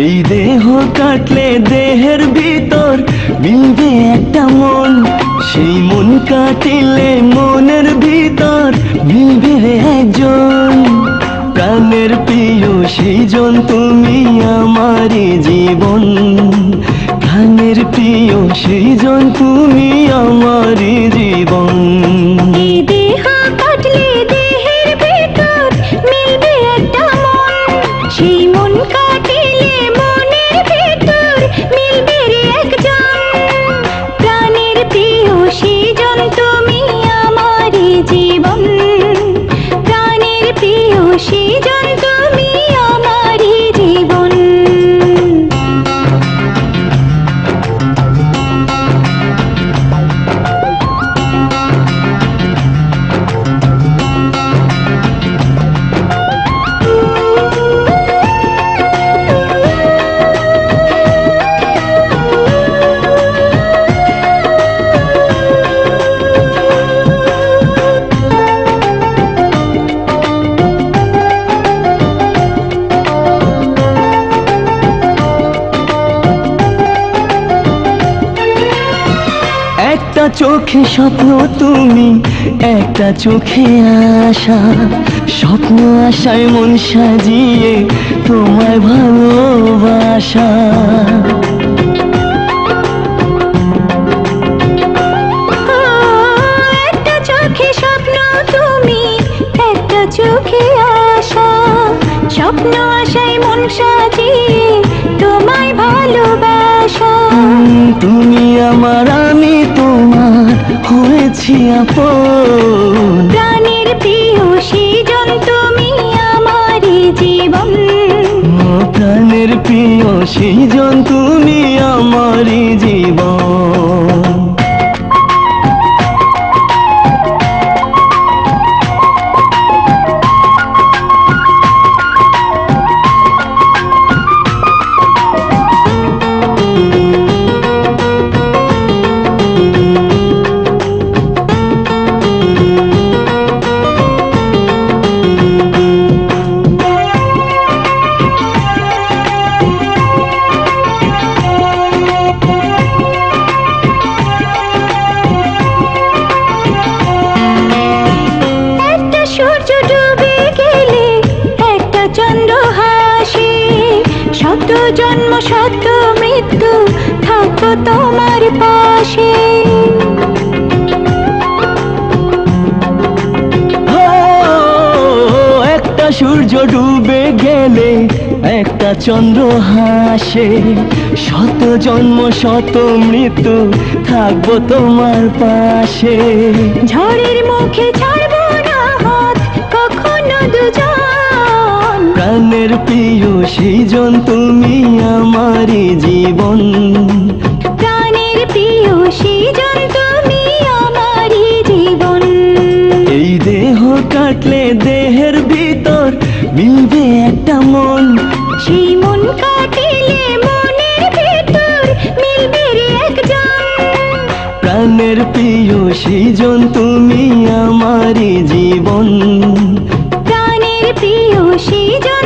এই দেহ কাটলে দেহের ভিতর মিলবে একটা মন, সেই মন কাটিলে মনের ভিতর মিলবে রে একজন। প্রাণের প্রিয় সেই জন তুমি আমারই জীবন, প্রাণের প্রিয় সেই জন তুমি আমারই জীবন। এই দেহ কাটলে দেহের ভিতর মিলবে একটা মন, সেই মন কাটিলে মনের ভিতর মিলবে রে একজন। প্রাণের প্রিয় সেই জন তুমি আমারই জীবন, প্রাণের প্রিয় সেই জন তুমি আমারই জীবন। একটা চোখে স্বপ্ন তুমি, একটা চোখে আশা, স্বপ্ন আশায় মন সাজিয়ে তোমায় ভালোবাসা। একটা চোখে স্বপ্ন তুমি, একটা চোখে আশা, স্বপ্ন আশায় মন সাজিয়ে তোমায় ভালোবাসা। তুমি আমার আমি তোমার হয়েছি আপন, প্রাণের প্রিয় সেই জন তুমি আমারই জীবন, প্রাণের প্রিয় সেই জন তুমি আমারই জীবন। শত জন্ম শত মৃত্যু থাকবো তোমার পাশে। একটা সূর্য ডুবে গেলে একটা চন্দ্র হাসে, শত জন্ম শত মৃত্যু থাকবো তোমার পাশে। ঝড়ের মুখে ছাড়বো না হাত কখনো দুজন, প্রাণের প্রিয় সেই জন তুমি আমারই জীবন, প্রাণের প্রিয় সেই জন তুমি আমারই জীবন। এই দেহ কাটলে দেহের ভিতর মিলবে একটা মন, সেই মন কাটিলে মনের ভিতর মিলবে রে একজন। প্রাণের প্রিয় সেই জন তুমি আমারই জীবন, প্রাণের প্রিয় সেই জন